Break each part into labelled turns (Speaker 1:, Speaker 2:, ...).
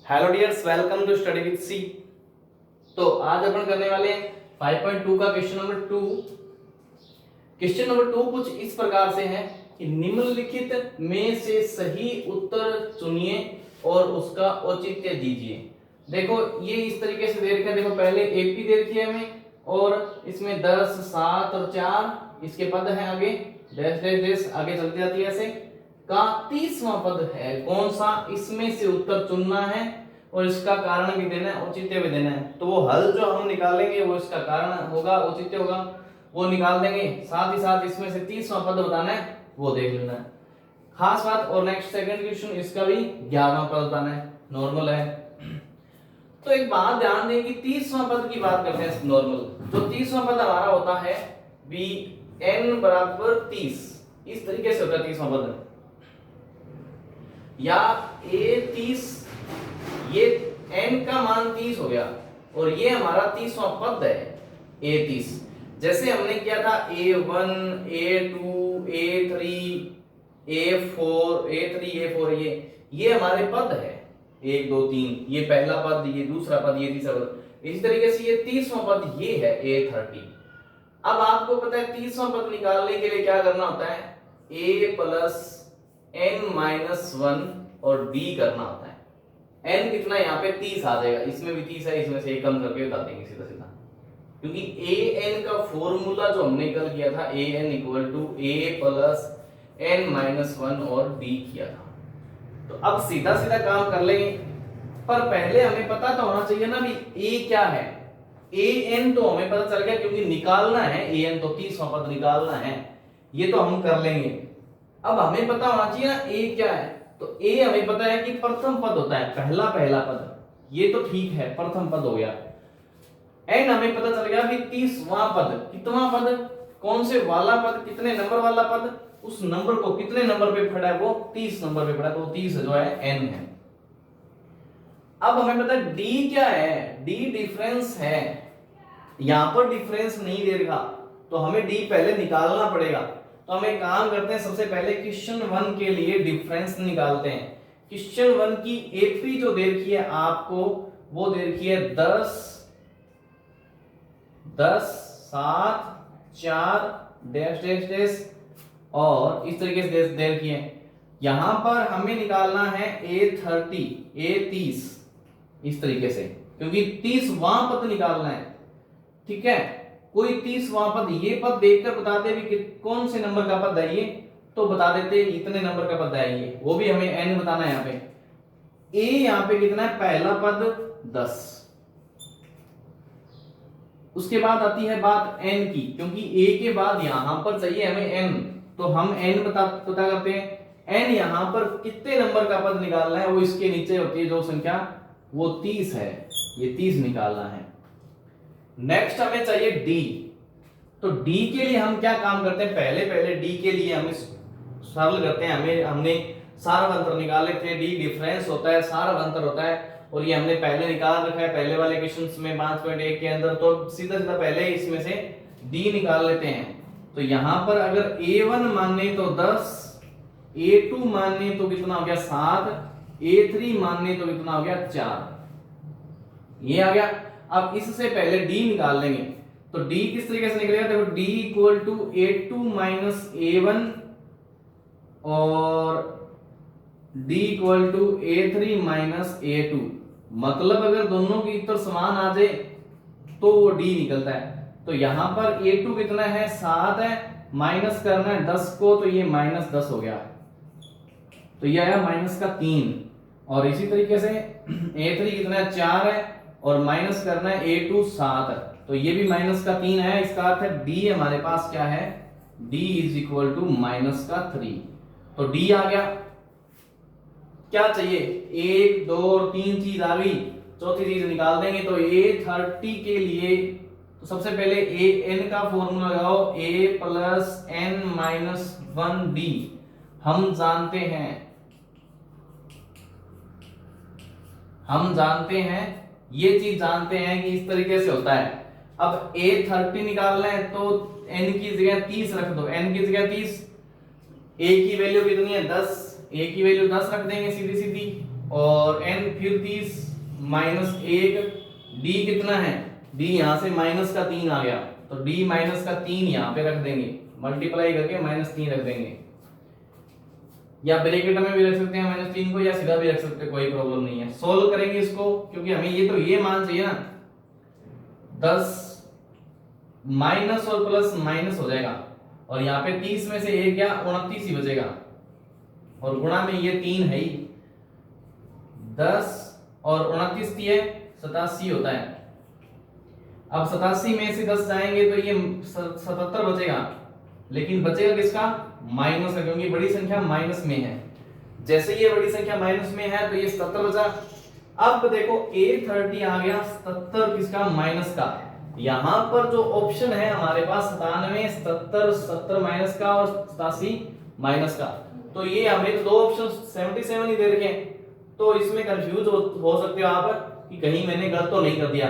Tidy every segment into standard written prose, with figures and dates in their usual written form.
Speaker 1: Hello dears, welcome to study with C. तो आज अपन करने वाले हैं 5.2 का क्वेश्चन नंबर 2। क्वेश्चन नंबर 2 कुछ इस प्रकार से है कि निम्नलिखित में से सही उत्तर चुनिए और उसका औचित्य दीजिए। देखो ये इस तरीके से दे रखा है। देखो पहले एपी दे रखी है हमें और इसमें 10, 7 और 4 इसके पद हैं। आगे डैश डैश डैश आगे चलती जाती है ऐसे का 30वां पद है। कौन सा? इसमें से उत्तर चुनना है और इसका कारण भी देना है, औचित्य भी देना है। तो वो हल जो हम निकालेंगे वो इसका कारण होगा, औचित्य होगा, वो निकाल देंगे। साथ ही साथ इसमें से 30वां पद बताना है, वो देख लेना है, खास बात। और नेक्स्ट सेकंड क्वेश्चन इसका भी 11वां पद बताना है, नॉर्मल है। तो एक बात ध्यान दें कि 30वां पद की बात करते हैं नॉर्मल। तो 30वां पद हमारा होता है बी n बराबर 30। इस तरीके से होता है 30वां पद, या a 30, ये n का मान 30 हो गया और ये हमारा 30वां पद है a 30। जैसे हमने किया था a1 a2 a3 a4 ये हमारे पद है 1 2 3, ये पहला पद, ये दूसरा पद, ये तीसरा पद। इसी तरीके से ये 30वां पद ये है a30। अब आपको पता है 30वां पद निकालने के लिए क्या करना होता है, a प्लस n-1 और b करना होता है। n कितना यहाँ पे 30 आ जाएगा, इसमें भी 30 है, इसमें से एक कम करके बता देंगे सीधा सीधा। क्योंकि an का फॉर्मूला जो हमने कल किया था an equal to a plus n-1 और b किया था। तो अब सीधा सीधा काम कर लेंगे, पर पहले हमें पता तो होना चाहिए ना भी a क्या है। an तो हमें पता चल गया क्योंकि निकालना है an, तो 30वां पद निकालना है, ये तो हम कर लेंगे। अब हमें पता होना चाहिए ना a क्या है। तो a हमें पता है कि प्रथम पद होता है, पहला पद, ये तो ठीक है, प्रथम पद हो गया। n हमें पता चल गया कि 30वां पद, कितवां पद, कौन से वाला पद, कितने नंबर वाला पद, उस नंबर को कितने नंबर पे पड़ा है, वो 30 नंबर पे पड़ा है, तो 30 जो है n है। अब हमें पता है d क्या है, d डिफरेंस है। यहां पर डिफरेंस नहीं दे रखा तो हमें d पहले निकालना पड़ेगा। तो हम एक काम करते हैं, सबसे पहले क्वेश्चन 1 के लिए डिफरेंस निकालते हैं। क्वेश्चन 1 की एपी जो दे रखी है आपको, वो दे रखी है 10 7 4 डैश डैश डैश और इस तरीके से दे रखी है। यहां पर हमें निकालना है a30 इस तरीके से, क्योंकि 30वां पद निकालना है। ठीक है, कोई 30वां पद, ये पद देखकर बता दे भी कि कौन से नंबर का पद है ये, तो बता देते इतने नंबर का पद है ये, वो भी हमें n बताना है। यहाँ पे a यहाँ पे कितना है, पहला पद 10। उसके बाद आती है बात n की, क्योंकि a के बाद यहां पर चाहिए हमें n, तो हम n पता करते हैं। n यहां पर कितने नंबर का पद निकालना है, वो इसके नीचे होती है जो संख्या, वो 30 है, ये 30 निकालना है। नेक्स्ट हमें चाहिए d। तो d के लिए हम क्या काम करते हैं, पहले d के लिए हम सरल करते हैं। हमने सारवंतर निकाले थे, d डिफरेंस होता है, सारवंतर होता है, और ये हमने पहले निकाल रखा है पहले वाले क्वेश्चंस में 5.1 के अंदर। तो सीधा सीधा पहले इसमें से d निकाल लेते हैं। तो यहां पर अगर a1 माने तो 10, a2 माने तो कितना हो गया 7, a3 माने तो कितना हो गया 4, ये आ गया। अब इससे पहले d निकाल लेंगे, तो d किस तरीके से निकलेगा, देखो d equal to a2 minus a1 और d equal to a3 minus a2। मतलब अगर दोनों की उत्तर समान आ जाए तो वो d निकलता है। तो यहां पर a2 कितना है 7 है, माइनस करना है 10 को, तो ये माइनस 10 हो गया, तो ये आया माइनस का 3। और इसी तरीके से a3 कितना है 4 है और माइनस करना है a2 7, तो ये भी माइनस का 3 है। इसका अर्थ है d हमारे पास क्या है, d is equal to minus का 3। तो d आ गया। क्या चाहिए, 1 2 और 3 चीज आ गई, चौथी चीज निकाल देंगे। तो a30 के लिए तो सबसे पहले an का फॉर्मूला लगाओ, a प्लस n-1b। हम जानते हैं ये चीज जानते हैं कि इस तरीके से होता है। अब a30 निकालना है तो n की जगह 30 रख दो, n की जगह 30, a की वैल्यू कितनी है 10, a की वैल्यू 10 रख देंगे सीधी सीधी, और n फिर 30 माइनस 1, d कितना है, d यहां से माइनस का 3 आ गया, तो d माइनस का 3 यहां पे रख देंगे, मल्टीप्लाई करके माइनस 3 रख देंगे, या ब्रैकेट में भी रख सकते हैं माइनस 3 को, या सीधा भी रख सकते हैं, कोई प्रॉब्लम नहीं है। सोल्व करेंगे इसको, क्योंकि हमें ये तो ये मान चाहिए ना, 10 माइनस और प्लस माइनस हो जाएगा, और यहाँ पे 30 में से एक या 29 ही बचेगा, और गुणा में ये 3 है ही, 10 और 29 है 87 होता है। अब 87 में से 10 जाएंगे तो ये 77 बचेगा, लेकिन बचेगा किसका, माइनस का, क्योंकि बड़ी संख्या माइनस में है। जैसे ये बड़ी संख्या माइनस में है तो ये 77 बचा। अब देखो A30 आ गया 77 किसका, माइनस का। यहां पर जो ऑप्शन है हमारे पास 97, 77, 70 माइनस का और 87 माइनस का, तो ये हमें तो दो ऑप्शन 77 ही दे रखे हैं, तो इसमें कंफ्यूज हो सकते हो आप कि कहीं मैंने गलत तो नहीं कर दिया,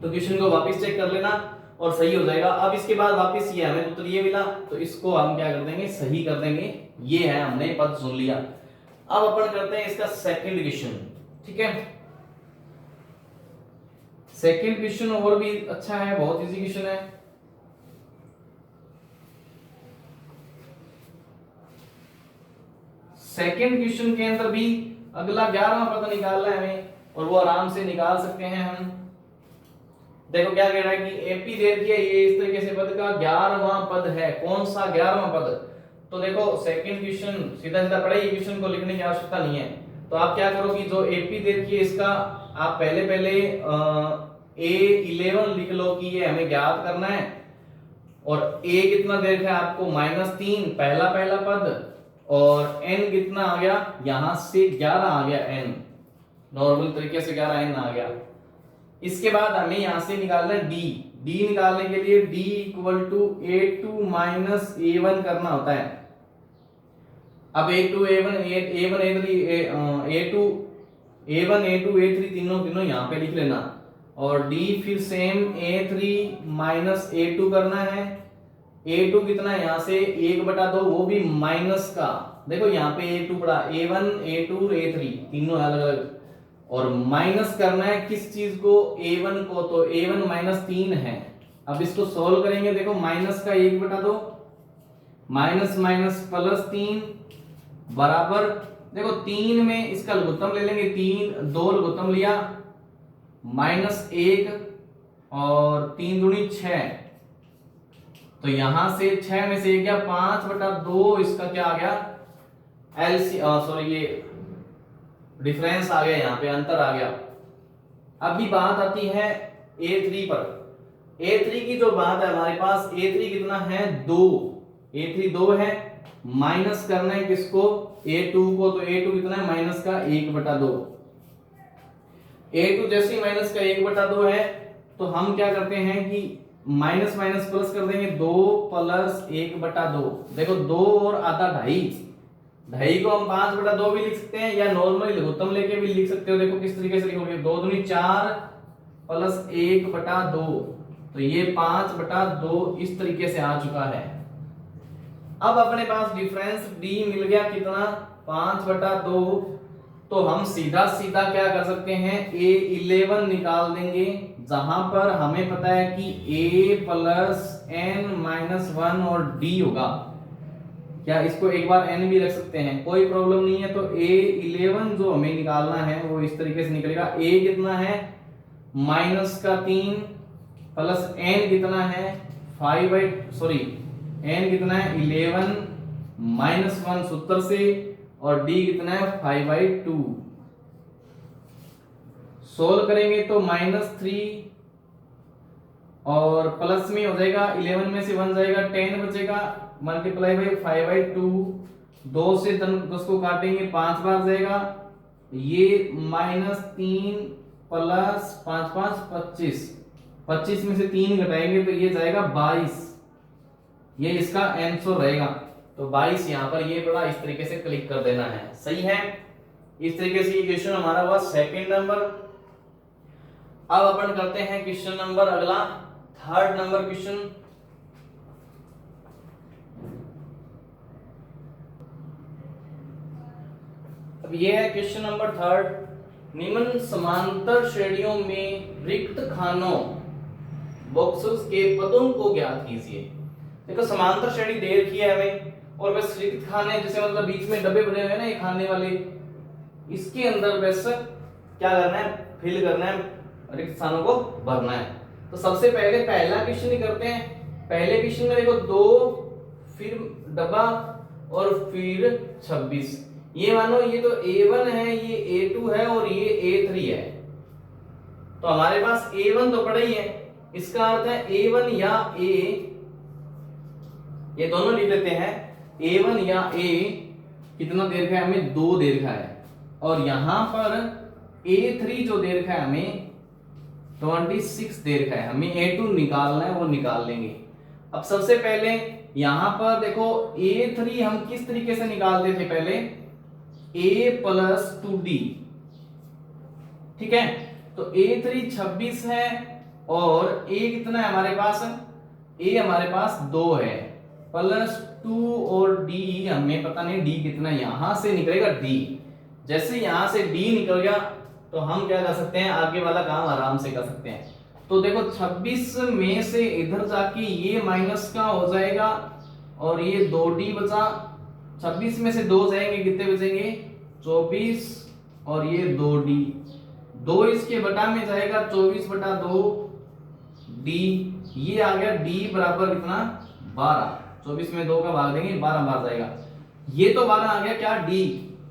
Speaker 1: तो क्वेश्चन को वापस चेक कर लेना और सही हो जाएगा। अब इसके बाद वापस ये हमें उत्तर ये मिला, तो इसको हम क्या कर देंगे, सही कर देंगे। ये है, हमने पद सुन लिया। अब अपन करते हैं इसका सेकंड क्वेश्चन, ठीक है। सेकंड क्वेश्चन और भी अच्छा है, बहुत इजी क्वेश्चन है। सेकंड क्वेश्चन के अंदर भी अगला 11वां पद निकालना है हमें, और वो आराम से निकाल सकते हैं हम। देखो क्या कह रहा है कि एपी दे दिया, ये इस तरीके से पद का 11वां पद है। कौन सा 11वां पद, तो देखो सेकंड क्वेश्चन सीधा सीधा पढ़े, ये क्वेश्चन को लिखने की आवश्यकता नहीं है। तो आप क्या करो कि जो एपी दे रखी है इसका आप पहले A11 लिख लो कि ये हमें ज्ञात करना है, और A कितना दे रखा है आपको, -3 पहला पद, और n कितना आ गया, यहां से 11 आ गया, n नॉर्मल तरीके से 11 n आ गया। इसके बाद हमें यहां से निकालना है d निकालने के लिए d = a2 - a1 करना होता है। अब a2 a1 a1 a2 a3 तीनों यहां पे लिख लेना, और d फिर सेम a3 - a2 करना है। a2 कितना है, यहां से 1/2, वो भी माइनस का, देखो यहाँ पे a2 पड़ा, a1 a2 a3 तीनों अलग अलग, और माइनस करना है किस चीज को, a1 को, तो a1 -3 है। अब इसको सोल्व करेंगे, देखो माइनस का 1/2 माइनस माइनस +3 बराबर, देखो 3 में इसका लघुत्तम ले लेंगे, 3 2 लघुत्तम लिया, -1 और 3 दूनी 6, तो यहां से 6 में से 1 गया, 5/2 इसका क्या आ गया, एलसी सॉरी ये डिफरेंस आ गया, यहाँ पे अंतर आ गया। अभी बात आती है A3 पर। A3 की जो बात है हमारे पास, A3 कितना है, 2, A3 2 है, माइनस करना है किसको, A2 को, तो A2 कितना है, माइनस का 1/2। A2 जैसे ही माइनस का 1/2 है, तो हम क्या करते हैं कि माइनस माइनस प्लस कर देंगे, 2 + 1/2, देखो 2 और आधा 2.5 को हम 5/2 भी लिख सकते हैं, या नॉर्मली लघुत्तम लेके भी लिख सकते हो। देखो किस तरीके से लिखोगे, 2 दूनी 4 + 1/2, तो ये 5/2 इस तरीके से आ चुका है। अब अपने पास डिफरेंस d मिल गया कितना, 5/2, तो हम सीधा सीधा क्या कर सकते हैं, A11 निकाल देंगे, जहां पर हमें पता है कि A + n - 1 और d होगा। क्या इसको एक बार n भी रख सकते हैं, कोई प्रॉब्लम नहीं है। तो A11 जो हमें निकालना है वो इस तरीके से निकलेगा, A कितना है, -3 प्लस n कितना है, n कितना है 11 -1 सूत्र से, और d कितना है 5/2। सोल्व करेंगे तो -3 और प्लस में हो जाएगा, 11 में से 1 जाएगा, 10 बचेगा, मल्टीप्लाई बाई 5/2, 2 से 10 को काटेंगे, 5 बार जाएगा, ये -3 प्लस 5 5 25, 25 में से 3 घटाएंगे तो ये जाएगा 22, ये इसका आंसर रहेगा। तो 22 यहाँ पर ये बड़ा इस तरीके से क्लिक कर देना है, सही है। इस तरीके से ये क्वेश्चन हमारा हुआ सेकंड नंबर। अब अपन करते हैं क्वेश्चन नंबर अगला, थर्ड नंबर क्वेश्चन। अब ये है क्वेश्चन नंबर 3। निम्न समांतर श्रेणियों में रिक्त खानों बॉक्सेस के पदों को ज्ञात कीजिए। देखो समांतर श्रेणी दे रखी है हमें और बस रिक्त खाने जैसे मतलब बीच में डब्बे बने हुए हैं ना ये खाने वाले, इसके अंदर बस क्या करना है, फिल करना है, रिक्त स्थानों को भरना है। तो सबसे पहले पहला क्वेश्चन ही करते हैं। पहले क्वेश्चन में देखो 2 फिर डब्बा और फिर 26। ये मानो ये तो A1 है, ये A2 है और ये A3 है। तो हमारे पास A1 तो पड़ा ही है, इसका अर्थ है A1 या A, ये दोनों लिख लेते हैं। A1 या A कितना दे रखा है हमें, 2 दे रखा है। और यहां पर A3 जो दे रखा है हमें 26 दे रखा है। हमें A2 निकालना है, वो निकाल लेंगे। अब सबसे पहले यहां पर देखो A3 हम किस तरीके से निकालते थे, पहले A प्लस 2D, ठीक है। तो A3 26 है और A कितना है हमारे पास, A हमारे पास 2 है, प्लस 2 और D हमें पता नहीं D कितना, यहां से निकलेगा D। जैसे यहां से D निकल गया तो हम क्या कर सकते हैं, आगे वाला काम आराम से कर सकते हैं। तो देखो 26 में से इधर जाके ये माइनस का हो जाएगा और ये 2D बचा। 26 में से 2 जाएंगे, कितने बचेंगे, 24 और ये 2D, 2 इसके बटा में जाएगा, 24 बटा 2D, ये आ गया D बराबर कितना, 12। 24 में 2 का भाग देंगे, 12 बार जाएगा, ये तो 12 आ गया क्या, D।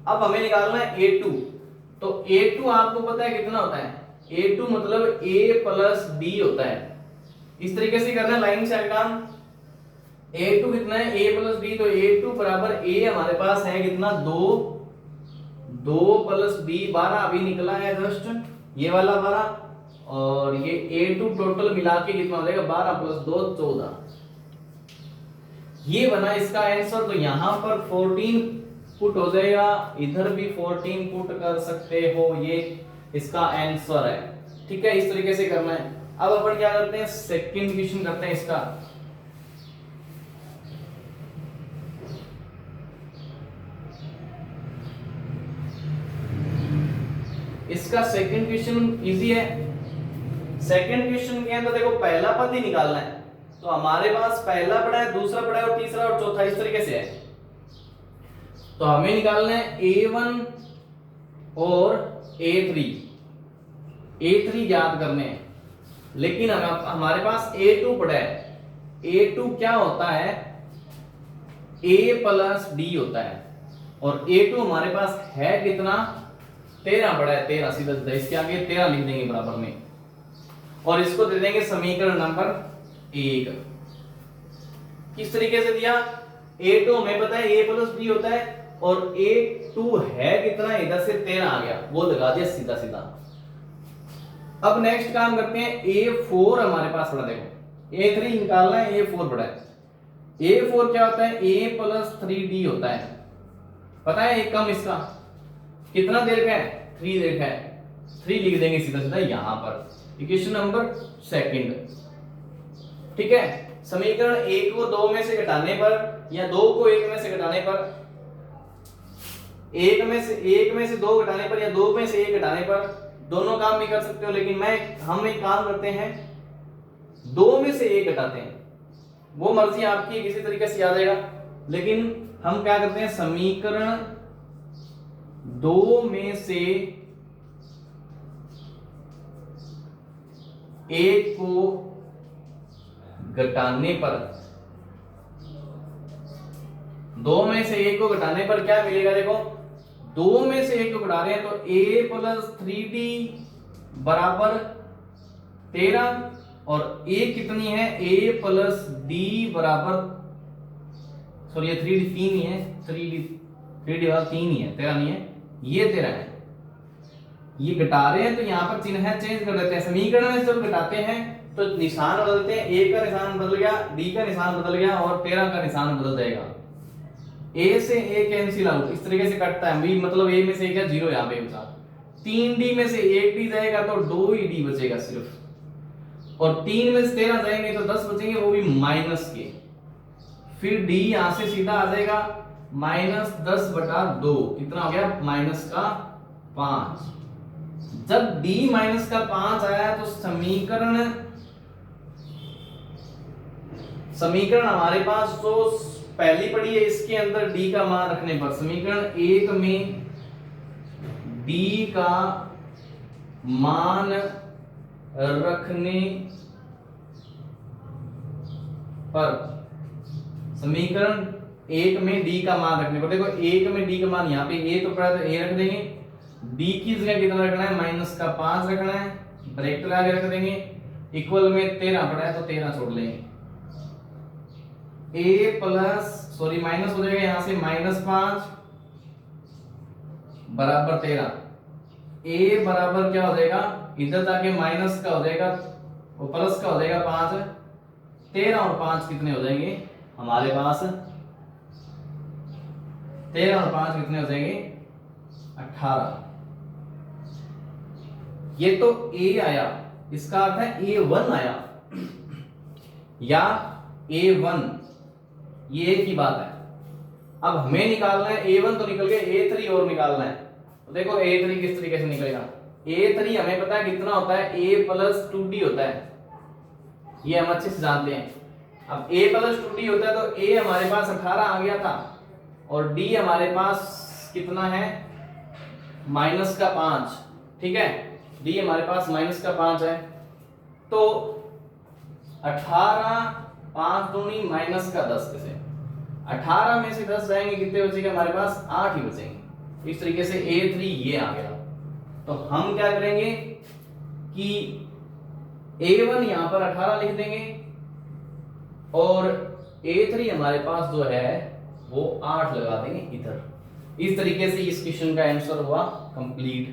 Speaker 1: अब हमें निकालना है A2। तो A2 आपको पता है कितना होता है, A2 मतलब A प्लस D होता है। इस तरीके से करना है लाइन से काम। A2 कितना है, A प्लस D, तो A2 बराबर A हमारे पास है कितना, 2 प्लस D 12 अभी निकला है जस्ट, ये वाला 12 और ये A2 टोटल मिला के कितना हो जाएगा, 12 प्लस 2 14। ये बना इसका आंसर। तो यहां पर 14 पुट हो जाएगा, इधर भी 14 पुट कर सकते हो, ये इसका आंसर है, ठीक है। इस तरीके से करना है। अब अपन क्या करते हैं, सेकंड क्वेश्चन करते हैं इसका। इसका सेकंड क्वेश्चन इजी है। सेकंड क्वेश्चन के अंदर देखो पहला पद ही निकालना है। तो हमारे पास पहला पड़ा है, दूसरा पड़ा है और तीसरा और चौथा इस तरीके से है। तो हमें निकालना है A1 और A3, A3 याद करने हैं, लेकिन हमारे पास A2 पड़ा है। A2 क्या होता है, A प्लस D होता है और A2 हमारे पास है कितना, 13 पड़ा है, 13 सीधा सीधा इसके आगे 13 लिख देंगे बराबर में और इसको दे देंगे समीकरण नंबर 1। किस तरीके से दिया, A2 हमें पता है A प्लस D होता है और A2 है कितना, इधर से 13 आ गया, वो लगा दिया सीधा सीधा। अब नेक्स्ट काम करते हैं, A4 हमारे पास पड़ा, देखो A3 निकालना है, A4 पड़ा है। A4 क्या होता है, A प्लस 3D होता है, पता है एक कम इसका कितना देर का है, 3 देर का है, 3 लिख देंगे सीधा सीधा यहां पर। इक्वेशन नंबर सेकंड, ठीक है। समीकरण 1 को 2 में से घटाने पर या 2 को 1 में से घटाने पर, 1 में से 2 घटाने पर या 2 में से 1 घटाने पर, दोनों काम भी कर सकते हो, लेकिन हम एक काम करते हैं 2 में से 1 घटाते हैं, वो मर्जी आपकी किसी तरीके से आ जाएगा, लेकिन हम क्या करते हैं, समीकरण 2 में से 1 को घटाने पर, 2 में से 1 को घटाने पर क्या मिलेगा, देखो 2 में से 1 को घटा रहे हैं तो A प्लस 3D बराबर 13 और A कितनी है, A प्लस D बराबर, सॉरी ये 3D 3 ही है, 3D वाला 3 ही है, 13 नहीं है, ये 13 है। ये घटा रहे हैं तो यहाँ पर चिन्ह है चेंज कर देते हैं। समीकरण में जब घटाते हैं तो निशान बदलते हैं, A का निशान बदल गया, D का निशान बदल गया और 13 का निशान बदल जाएगा। A से A कैंसिल आउट, इस तरीके से कटता है, भी मतलब A में से 1 0 यहाँ पे बचा, 3D में से 1D जाएगा तो 2D बचेगा सिर्फ, और 3 में से 13 जाएंगे तो 10 बचेंगे, वो भी माइनस के। फिर D यहाँ से सीधा आ जाएगा, -10/2 कितना हो गया -5। जब d -5 आया तो समीकरण हमारे पास तो पहली पड़ी है, इसके अंदर d का मान रखने पर समीकरण 1 में d का मान रखने पर समीकरण 1 में d का मान रखने पर देखो 1 में d का मान यहाँ पे a तो पड़ा तो a रख देंगे, d की जगह कितना रखना है -5 रखना है, ब्रैकेट लगा के रख देंगे, इक्वल में 13 पड़ा है तो 13 छोड़ लेंगे, माइनस हो जाएगा यहां से -5 बराबर 13, a बराबर क्या हो जाएगा इधर जाके माइनस का हो जाएगा और प्लस का हो जाएगा 5, 13 और 5 कितने हो जाएंगे हमारे पास 13 और 5 कितने हो जाएंगे 18। ये तो a आया, इसका अर्थ है a1 आया या a1, ये एक ही बात है। अब हमें निकालना है a1 तो निकल गया, a3 और निकालना है। तो देखो a3 किस तरीके से निकलेगा, a3 हमें पता है कितना होता है a + 2d होता है, ये हम अच्छे से जानते हैं। अब a + 2d होता है तो a हमारे पास 18 आ गया था और d हमारे पास कितना है -5, ठीक है, d हमारे पास -5 है, तो 18 5 दूनी -10 कैसे, 18 में से 10 जाएंगे कितने बचेंगे हमारे पास 8 ही बचेंगे। इस तरीके से a3 ये आ गया। तो हम क्या करेंगे कि a1 यहां पर 18 लिख देंगे और a3 हमारे पास जो है वो 8 लगा देंगे इधर। इस तरीके से इस क्वेश्चन का आंसर हुआ कंप्लीट।